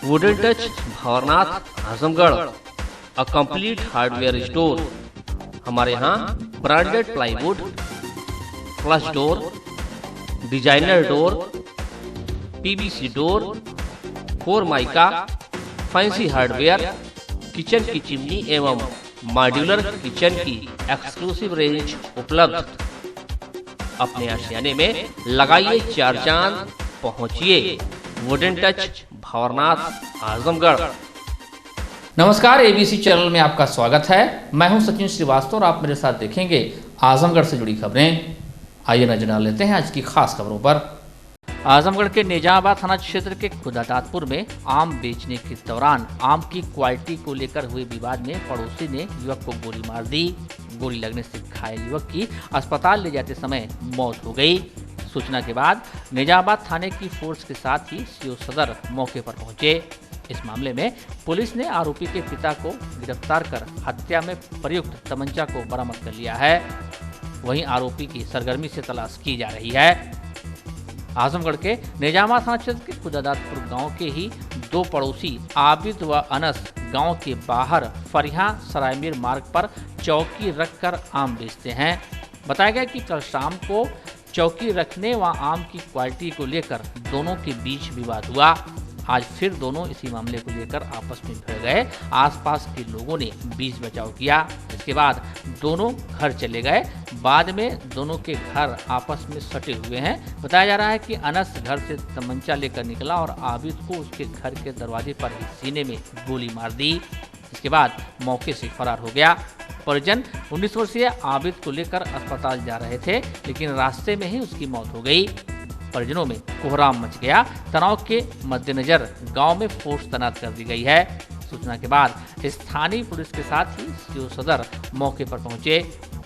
Wooden touch Bhanwarnath Azamgarh, a complete hardware store. हमारे यहाँ branded plywood, flush door, designer door, PVC door, formica, fancy hardware, kitchen की chimney एवं modular kitchen की exclusive range उपलब्ध। अपने आशियाने में लगाइए 4 चांद, पहुंचिए वुडन टच भंवरनाथ आजमगढ़। नमस्कार, एबीसी चैनल में आपका स्वागत है। मैं हूं सचिन श्रीवास्तव और आप मेरे साथ देखेंगे आजमगढ़ से जुड़ी खबरें। आइए नजर डाल लेते हैं आज की खास खबरों पर। आजमगढ़ के निजामाबाद थाना क्षेत्र के खुदादातपुर में आम बेचने के दौरान आम की क्वालिटी को लेकर हुए विवाद में पड़ोसी ने युवक को गोली मार दी। गोली लगने से घायल युवक की अस्पताल ले जाते समय मौत हो गई। सूचना के बाद निजामाबाद थाने की फोर्स के साथ ही सीओ सदर मौके पर पहुंचे। इस मामले में पुलिस ने आरोपी के पिता को गिरफ्तार कर हत्या में प्रयुक्त तमंचा को बरामद कर लिया है। वहीं आरोपी की सरगर्मी से तलाश की जा रही है। आजमगढ़ के निजामाबाद थाना क्षेत्र के खुदादातपुर गांव के ही 2 पड़ोसी आबिद व अनस गांव के बाहर फरिया सरायमीर मार्ग पर चौकी रखकर आम बेचते हैं। बताया गया कि कल शाम को चौकी रखने व आम की क्वालिटी को लेकर दोनों के बीच विवाद हुआ। आज फिर दोनों इसी मामले को लेकर आपस में भिड़ गए। आसपास के लोगों ने बीच बचाव किया। इसके बाद दोनों घर चले गए। बाद में दोनों के घर आपस में सटे हुए हैं। बताया जा रहा है कि अनस घर से तमंचा लेकर निकला और आबिद को उसके घर के दरवाजे पर ही सीने में गोली मार दी। इसके बाद मौके से फरार हो गया। परिजन 19 वर्षीय आबिद को लेकर अस्पताल जा रहे थे, लेकिन रास्ते में ही उसकी मौत हो गई। परिजनों में कोहराम मच गया। तनाव के मद्देनजर गांव में फोर्स तैनात कर दी गई है। सूचना के बाद स्थानीय पुलिस के साथ ही सीओ सदर मौके पर पहुंचे।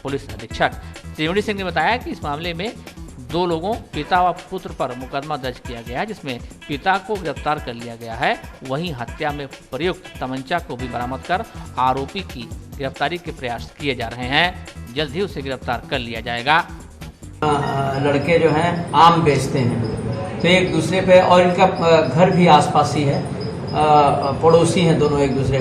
पुलिस अधीक्षक त्रिवेणी सिंह ने बताया कि इस मामले में 2 लोगों पिता व पुत्र पर मुकदमा दर्ज किया गया है, जिसमें पिता को गिरफ्तार कर लिया गया है। वहीं हत्या में प्रयुक्त तमंचा को भी बरामद कर आरोपी की गिरफ्तारी के प्रयास किए जा रहे हैं। जल्द ही उसे गिरफ्तार कर लिया जाएगा। लड़के जो हैं आम बेचते हैं, तो एक दूसरे पे, और इनका घर भी आसपास ही है, पड़ोसी हैं दोनों एक दूसरे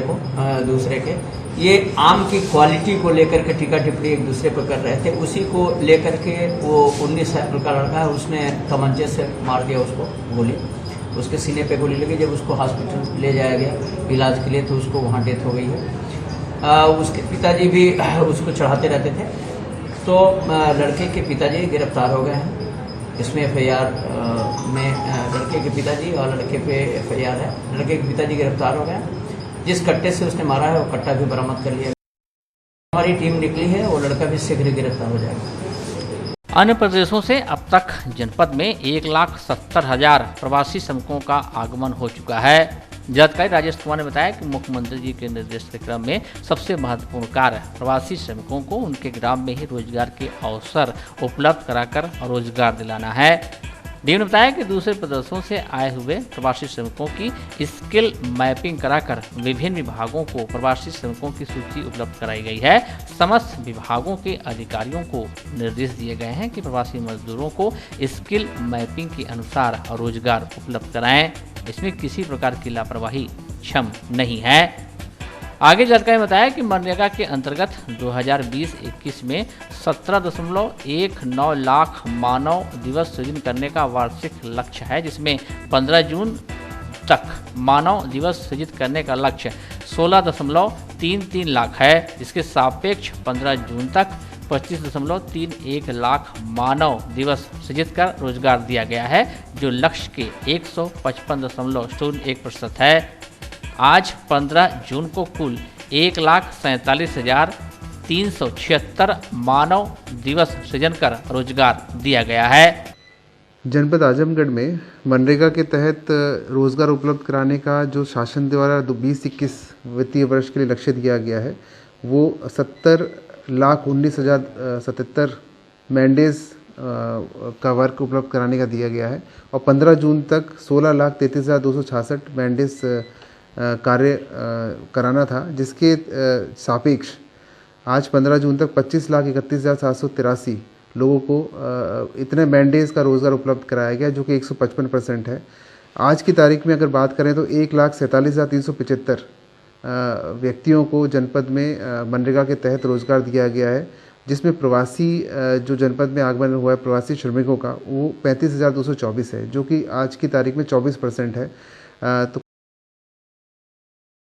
के। ये आम की क्वालिटी को लेकर के टीका टिप्पणी एक दूसरे पर कर रहे थे। उसी को लेकर के वो 19 साल का लड़का है, उसने तमंचे से मार दिया उसको गोली। उसके सीने पे गोली लगी। जब उसको हॉस्पिटल ले जाया गया इलाज के लिए तो उसको वहाँ डेथ हो गई है। उसके पिताजी भी उसको चढ़ाते रहते थे। तो लड़के के पिताजी गिरफ्तार हो गए हैं। इसमें FIR में लड़के के पिताजी और लड़के पे FIR है। लड़के के पिताजी गिरफ्तार हो गए। जिस कट्टे से उसने मारा है वो कट्टा भी बरामद कर लिया। हमारी टीम निकली है, वो लड़का भी शीघ्र गिरफ्तार हो जाएगा। अन्य प्रदेशों से अब तक जनपद में 1,70,000 प्रवासी श्रमिकों का आगमन हो चुका है। जिलाधिकारी राजेश कुमार ने बताया कि मुख्यमंत्री जी के निर्देश के क्रम में सबसे महत्वपूर्ण कार्य प्रवासी श्रमिकों को उनके ग्राम में ही रोजगार के अवसर उपलब्ध कराकर रोजगार दिलाना है। डीएम ने बताया कि दूसरे प्रदेशों से आए हुए प्रवासी श्रमिकों की स्किल मैपिंग कराकर विभिन्न विभागों को प्रवासी श्रमिकों की सूची उपलब्ध कराई गई है। समस्त विभागों के अधिकारियों को निर्देश दिए गए हैं कि प्रवासी मजदूरों को स्किल मैपिंग के अनुसार रोजगार उपलब्ध कराएं। इसमें किसी प्रकार की लापरवाही क्षम नहीं है। आगे जानकारी बताया कि मनरेगा के अंतर्गत 2020-21 में 17.19 लाख मानव दिवस सृजन करने का वार्षिक लक्ष्य है, जिसमें 15 जून तक मानव दिवस सृजित करने का लक्ष्य 16.33 लाख है, जिसके सापेक्ष 15 जून तक 25.31 लाख मानव दिवस सृजित कर रोजगार दिया गया है, जो लक्ष्य के 155.01% है। आज 15 जून को कुल 1,47,376 मानव दिवस सृजन कर रोजगार दिया गया है। जनपद आजमगढ़ में मनरेगा के तहत रोजगार उपलब्ध कराने का जो शासन द्वारा 20-21 वित्तीय वर्ष के लिए लक्ष्य दिया गया है, वो 70,19,077 मैंडेज का वर्क उपलब्ध कराने का दिया गया है और 15 जून तक 16,33,266 मैंडेज कार्य कराना था, जिसके सापेक्ष आज 15 जून तक 25,31,783 लोगों को इतने मैंडेज का रोज़गार उपलब्ध कराया गया, जो कि 155% है। आज की तारीख में अगर बात करें तो 1,47,375 व्यक्तियों को जनपद में मनरेगा के तहत रोज़गार दिया गया है, जिसमें प्रवासी जो जनपद में आगमन हुआ है प्रवासी श्रमिकों का वो 35,224 है, जो कि आज की तारीख में 24% है। तो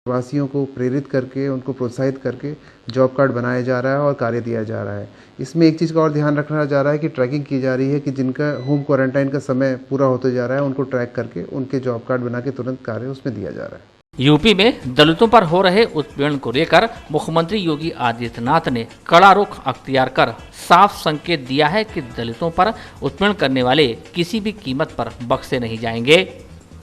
प्रवासियों को प्रेरित करके उनको प्रोत्साहित करके जॉब कार्ड बनाया जा रहा है और कार्य दिया जा रहा है। इसमें एक चीज़ का और ध्यान रखना जा रहा है कि ट्रैकिंग की जा रही है कि जिनका होम क्वारंटाइन का समय पूरा होते जा रहा है उनको ट्रैक करके उनके जॉब कार्ड बना के तुरंत कार्य उसमें दिया जा रहा है। यूपी में दलितों पर हो रहे उत्पीड़न को लेकर मुख्यमंत्री योगी आदित्यनाथ ने कड़ा रुख अख्तियार कर साफ संकेत दिया है कि दलितों पर उत्पीड़न करने वाले किसी भी कीमत पर बख्शे नहीं जाएंगे।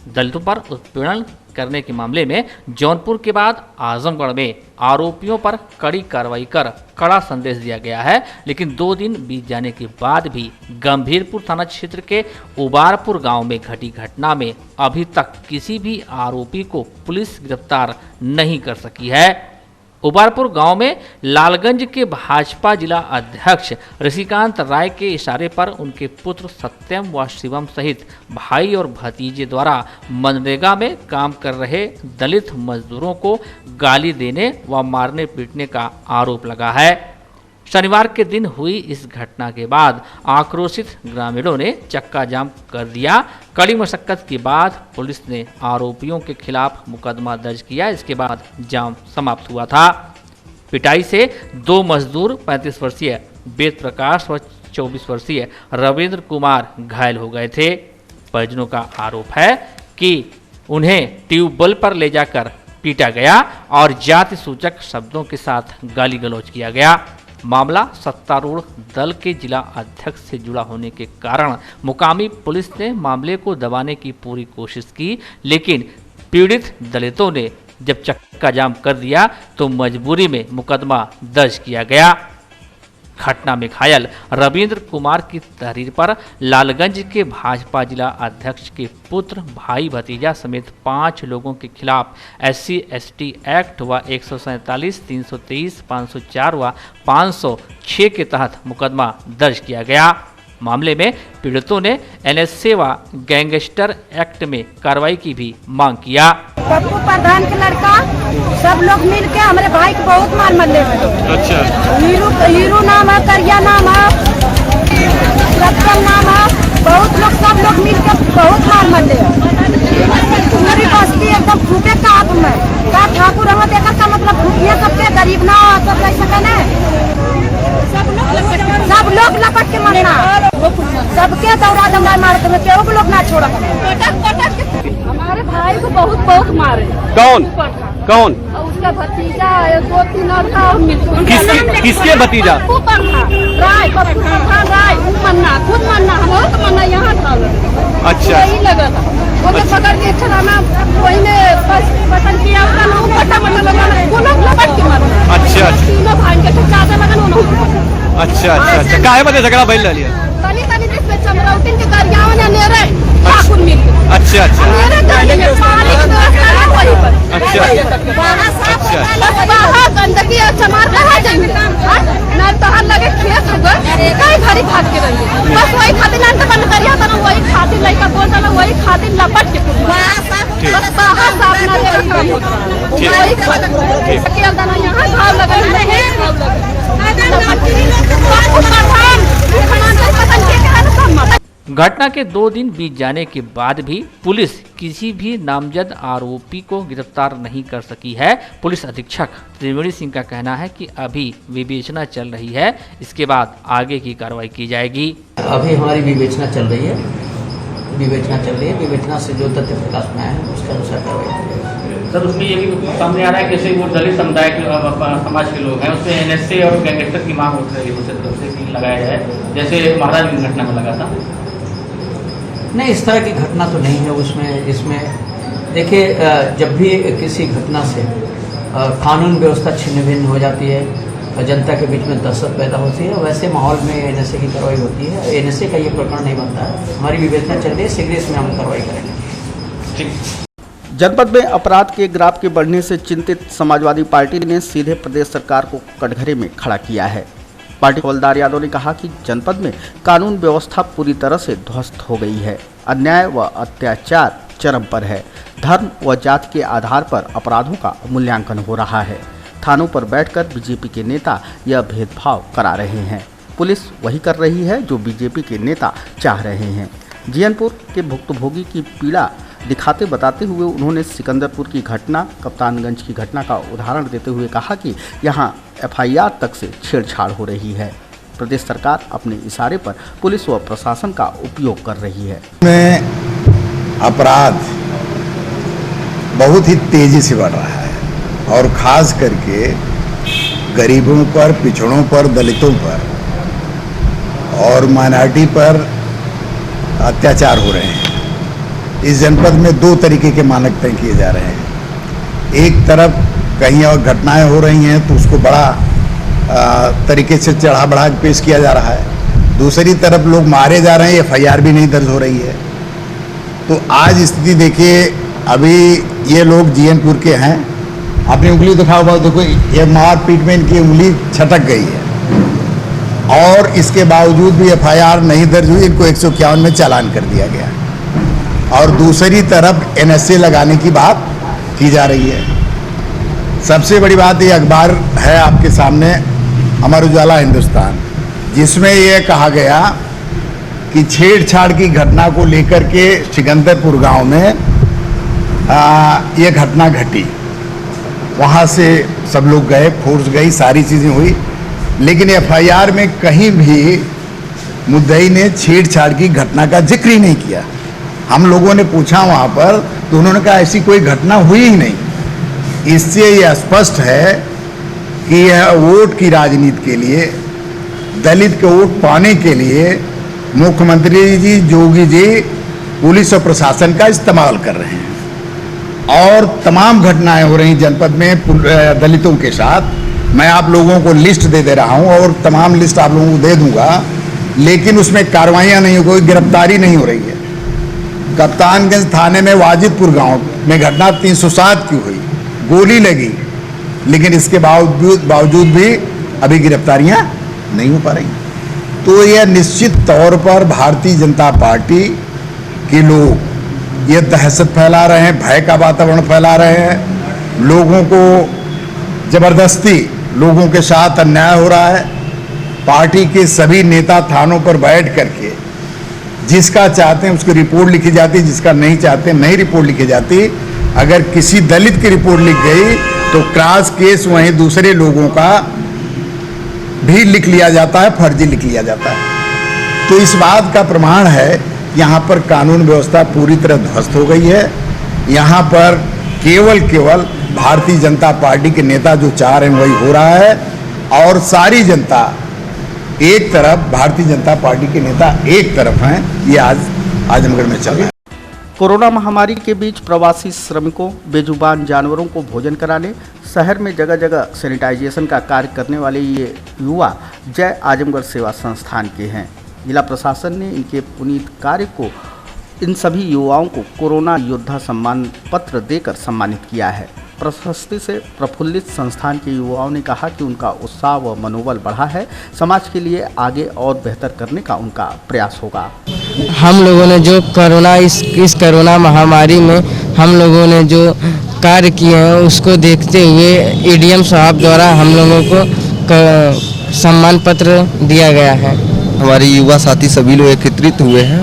दलितों पर उत्पीड़न करने के मामले में जौनपुर के बाद आजमगढ़ में आरोपियों पर कड़ी कार्रवाई कर कड़ा संदेश दिया गया है, लेकिन 2 दिन बीत जाने के बाद भी गंभीरपुर थाना क्षेत्र के उबारपुर गांव में घटी घटना में अभी तक किसी भी आरोपी को पुलिस गिरफ्तार नहीं कर सकी है। उबारपुर गांव में लालगंज के भाजपा जिला अध्यक्ष ऋषिकांत राय के इशारे पर उनके पुत्र सत्यम व शिवम सहित भाई और भतीजे द्वारा मनरेगा में काम कर रहे दलित मजदूरों को गाली देने व मारने पीटने का आरोप लगा है। शनिवार के दिन हुई इस घटना के बाद आक्रोशित ग्रामीणों ने चक्का जाम कर दिया। कड़ी मशक्कत के बाद पुलिस ने आरोपियों के खिलाफ मुकदमा दर्ज किया। इसके बाद जाम समाप्त हुआ था। पिटाई से 2 मजदूर 35 वर्षीय वेद प्रकाश व 24 वर्षीय रविंद्र कुमार घायल हो गए थे। परिजनों का आरोप है कि उन्हें ट्यूबवेल पर ले जाकर पीटा गया और जाति सूचक शब्दों के साथ गाली गलौज किया गया। मामला सत्तारूढ़ दल के जिला अध्यक्ष से जुड़ा होने के कारण मुकामी पुलिस ने मामले को दबाने की पूरी कोशिश की, लेकिन पीड़ित दलितों ने जब चक्का जाम कर दिया तो मजबूरी में मुकदमा दर्ज किया गया। घटना में घायल रविंद्र कुमार की तहरीर पर लालगंज के भाजपा जिला अध्यक्ष के पुत्र भाई भतीजा समेत 5 लोगों के खिलाफ SC/ST एक्ट व 147, 323, 504 व 506 के तहत मुकदमा दर्ज किया गया। मामले में पीड़ितों ने NSA व गैंगस्टर एक्ट में कार्रवाई की भी मांग किया। पप्पू प्रधान के लड़का सब लोग मिल के हमारे भाई को बहुत मार मरले। अच्छा। हीरू नाम है, करिया नाम है, सत्यम नाम है, बहुत लोग सब लोग मिल के बहुत मार मरले। मेरी बस्ती एकदम फूटे काप में का ठाकुर हमें देखा का मतलब फूटिया सबके गरीब ना सब रह सके ना, सब लोग लपट के मरना, सबके दौरा दौड़ा मार के केहू लोग ना छोड़ा। हमारे भाई को बहुत बहुत मारे। कौन कौन? उसका भतीजा 2-3 और था। किसके भतीजा? राय, राय मन्ना, खुद मन्ना, हम तो मन्ना यहाँ था। अच्छा। यही लगा था वो तो पकड़ के छलाना, वही ने पसंद किया उसका लोग पटा मन्ना लगाना, वो लोग लपट के मारा। अच्छा। तीनों भाई के चाचा लगन उन्होंने। अच्छा अच्छा अच्छा। काहे बदे झगड़ा भइल लिया? तनी तनी देश में चमरौती के गरियावन ने नेरे ठाकुर मिल। अच्छा अच्छा। नेरे गली में पानी की व्यवस्था है वहीं पर। अच्छा अच्छा। बाहर गंदगी और चमार कहाँ जाएंगे? ना तो हर लगे खेत होगा, कई घड़ी भाग के रहिए। बस वही खातिर ना तो बंद करिया बना, वही खातिर लड़का बोल रहा, वही खातिर लपट के बस बाहर साफ ना दे काम होता। वही खातिर के अंदर यहाँ घाव लगे नहीं घटना के 2 दिन बीत जाने के बाद भी पुलिस किसी भी नामजद आरोपी को गिरफ्तार नहीं कर सकी है। पुलिस अधीक्षक त्रिवेणी सिंह का कहना है कि अभी विवेचना चल रही है, इसके बाद आगे की कार्रवाई की जाएगी। अभी हमारी विवेचना चल रही है, विवेचना से जो तथ्य प्रकाश में आए हैं उसके अनुसार कार्रवाई। सर, उसमें ये भी सामने आ रहा है कि जैसे वो दलित समुदाय के समाज के लोग हैं, उसमें NSA और गैंगस्टर की मांग उठ रही है उससे तरफ से कि लगाया जाए, जैसे महाराज की घटना में लगा था। नहीं, इस तरह की घटना तो नहीं है उसमें। इसमें देखिए, जब भी किसी घटना से कानून व्यवस्था छिन्न भिन्न हो जाती है, जनता के बीच में दहशत पैदा होती है, वैसे माहौल में NSA की कार्रवाई होती है। NSA का ये प्रकरण नहीं बनता है। हमारी विवेचना चल रही है, शीघ्र इसमें हम कार्रवाई करेंगे। ठीक। जनपद में अपराध के ग्राफ के बढ़ने से चिंतित समाजवादी पार्टी ने सीधे प्रदेश सरकार को कटघरे में खड़ा किया है। पार्टी हवलदार यादव ने कहा कि जनपद में कानून व्यवस्था पूरी तरह से ध्वस्त हो गई है। अन्याय व अत्याचार चरम पर है। धर्म व जाति के आधार पर अपराधों का मूल्यांकन हो रहा है। थानों पर बैठकर बीजेपी के नेता यह भेदभाव करा रहे हैं। पुलिस वही कर रही है जो बीजेपी के नेता चाह रहे हैं। जीयनपुर के भुक्तभोगी की पीड़ा दिखाते बताते हुए उन्होंने सिकंदरपुर की घटना, कप्तानगंज की घटना का उदाहरण देते हुए कहा कि यहाँ एफआईआर तक से छेड़छाड़ हो रही है। प्रदेश सरकार अपने इशारे पर पुलिस व प्रशासन का उपयोग कर रही है। में अपराध बहुत ही तेजी से बढ़ रहा है और खास करके गरीबों पर, पिछड़ों पर, दलितों पर और माइनॉरिटी पर अत्याचार हो रहे हैं। इस जनपद में दो तरीके के मानक तय किए जा रहे हैं। एक तरफ कहीं और घटनाएं हो रही हैं तो उसको बड़ा तरीके से चढ़ा बढ़ा के पेश किया जा रहा है। दूसरी तरफ लोग मारे जा रहे हैं, एफआईआर भी नहीं दर्ज हो रही है। तो आज स्थिति देखिए, अभी ये लोग जीयनपुर के हैं, अपनी उंगली दिखाओ, बहुत देखो, ये मारपीट में इनकी उंगली छटक गई है और इसके बावजूद भी एफआईआर नहीं दर्ज हुई। इनको 151 में चालान कर दिया गया और दूसरी तरफ एनएसए लगाने की बात की जा रही है। सबसे बड़ी बात ये अखबार है आपके सामने, अमर उजाला हिंदुस्तान, जिसमें यह कहा गया कि छेड़छाड़ की घटना को लेकर के सिकंदरपुर गांव में ये घटना घटी। वहां से सब लोग गए, फोर्स गई, सारी चीज़ें हुई, लेकिन एफआईआर में कहीं भी मुद्दई ने छेड़छाड़ की घटना का जिक्र ही नहीं किया। हम लोगों ने पूछा वहाँ पर तो उन्होंने कहा ऐसी कोई घटना हुई ही नहीं। इससे यह स्पष्ट है कि यह वोट की राजनीति के लिए, दलित के वोट पाने के लिए मुख्यमंत्री जी, योगी जी पुलिस और प्रशासन का इस्तेमाल कर रहे हैं और तमाम घटनाएं हो रही जनपद में दलितों के साथ। मैं आप लोगों को लिस्ट दे रहा हूं और तमाम लिस्ट आप लोगों को दे दूंगा, लेकिन उसमें कार्रवाइयां नहीं हो, कोई गिरफ्तारी नहीं हो रही है। कप्तानगंज थाने में वाजिदपुर गांव में घटना 307 की हुई, गोली लगी, लेकिन इसके बावजूद भी अभी गिरफ्तारियां नहीं हो पा रही। तो यह निश्चित तौर पर भारतीय जनता पार्टी के लोग ये दहशत फैला रहे हैं, भय का वातावरण फैला रहे हैं। लोगों को जबरदस्ती, लोगों के साथ अन्याय हो रहा है। पार्टी के सभी नेता थानों पर बैठ करके जिसका चाहते हैं उसकी रिपोर्ट लिखी जाती, जिसका नहीं चाहते नहीं रिपोर्ट लिखी जाती। अगर किसी दलित की रिपोर्ट लिख गई तो क्रॉस केस वहीं दूसरे लोगों का भी लिख लिया जाता है, फर्जी लिख लिया जाता है। तो इस बात का प्रमाण है यहाँ पर कानून व्यवस्था पूरी तरह ध्वस्त हो गई है। यहाँ पर केवल भारतीय जनता पार्टी के नेता जो चाह रहे हैं वही हो रहा है और सारी जनता एक तरफ, भारतीय जनता पार्टी के नेता एक तरफ हैं। ये आज आजमगढ़ में चल रहा है। कोरोना महामारी के बीच प्रवासी श्रमिकों, बेजुबान जानवरों को भोजन कराने, शहर में जगह जगह सैनिटाइजेशन का कार्य करने वाले ये युवा जय आजमगढ़ सेवा संस्थान के हैं। जिला प्रशासन ने इनके पुनीत कार्य को, इन सभी युवाओं को कोरोना योद्धा सम्मान पत्र देकर सम्मानित किया है। प्रशस्ति से प्रफुल्लित संस्थान के युवाओं ने कहा कि उनका उत्साह व मनोबल बढ़ा है। समाज के लिए आगे और बेहतर करने का उनका प्रयास होगा। हम लोगों ने जो कोरोना इस कोरोना महामारी में हम लोगों ने जो कार्य किए हैं उसको देखते हुए एडीएम साहब द्वारा हम लोगों को सम्मान पत्र दिया गया है। हमारे युवा साथी सभी लोग एकत्रित हुए हैं।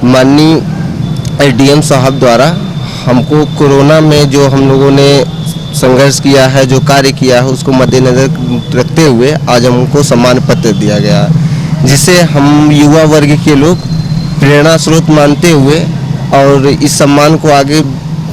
माननीय एडीएम साहब द्वारा हमको कोरोना में जो हम लोगों ने संघर्ष किया है, जो कार्य किया है, उसको मद्देनजर रखते हुए आज हमको सम्मान पत्र दिया गया, जिसे हम युवा वर्ग के लोग प्रेरणा स्रोत मानते हुए और इस सम्मान को आगे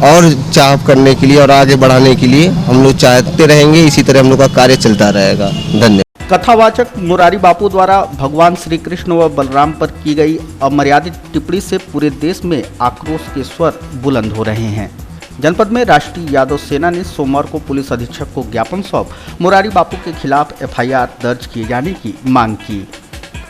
और चाह करने के लिए और आगे बढ़ाने के लिए हम लोग चाहते रहेंगे। इसी तरह हम लोग का कार्य चलता रहेगा। धन्यवाद। कथावाचक मुरारी बापू द्वारा भगवान श्री कृष्ण व बलराम पर की गई अमर्यादित टिप्पणी से पूरे देश में आक्रोश के स्वर बुलंद हो रहे हैं। जनपद में राष्ट्रीय यादव सेना ने सोमवार को पुलिस अधीक्षक को ज्ञापन सौंप मुरारी बापू के खिलाफ एफआईआर दर्ज किए जाने की मांग की।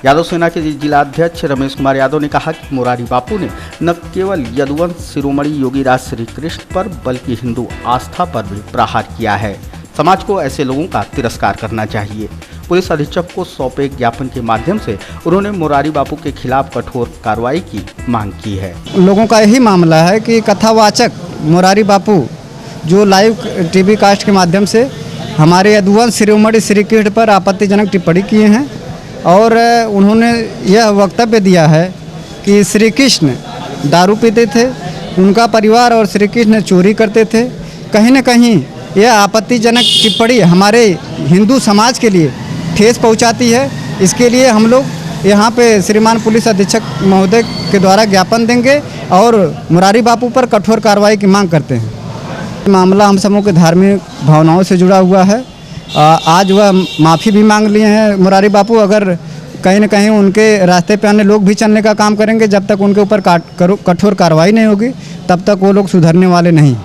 यादव सेना के जिला अध्यक्ष रमेश कुमार यादव ने कहा कि मुरारी बापू ने न केवल यदुवंश शिरोमणि योगीराज श्री कृष्ण पर बल्कि हिंदू आस्था पर भी प्रहार किया है। समाज को ऐसे लोगों का तिरस्कार करना चाहिए। पुलिस अधीक्षक को सौंपे ज्ञापन के माध्यम से उन्होंने मुरारी बापू के खिलाफ कठोर कार्रवाई की मांग की है। लोगों का यही मामला है कि कथावाचक मुरारी बापू जो लाइव टीवी कास्ट के माध्यम से हमारे यदुवंश शिरोमणि श्री कृष्ण पर आपत्तिजनक टिप्पणी किए हैं और उन्होंने यह वक्तव्य दिया है कि श्री कृष्ण दारू पीते थे, उनका परिवार और श्री कृष्ण चोरी करते थे। कहीं न कहीं यह आपत्तिजनक टिप्पणी हमारे हिंदू समाज के लिए ठेस पहुंचाती है। इसके लिए हम लोग यहाँ पे श्रीमान पुलिस अधीक्षक महोदय के द्वारा ज्ञापन देंगे और मुरारी बापू पर कठोर कार्रवाई की मांग करते हैं। मामला हम सबों के धार्मिक भावनाओं से जुड़ा हुआ है। आज वह माफ़ी भी मांग लिए हैं मुरारी बापू। अगर कहीं न कहीं उनके रास्ते पे आने लोग भी चलने का काम करेंगे, जब तक उनके ऊपर कठोर कार्रवाई नहीं होगी तब तक वो लोग सुधरने वाले नहीं।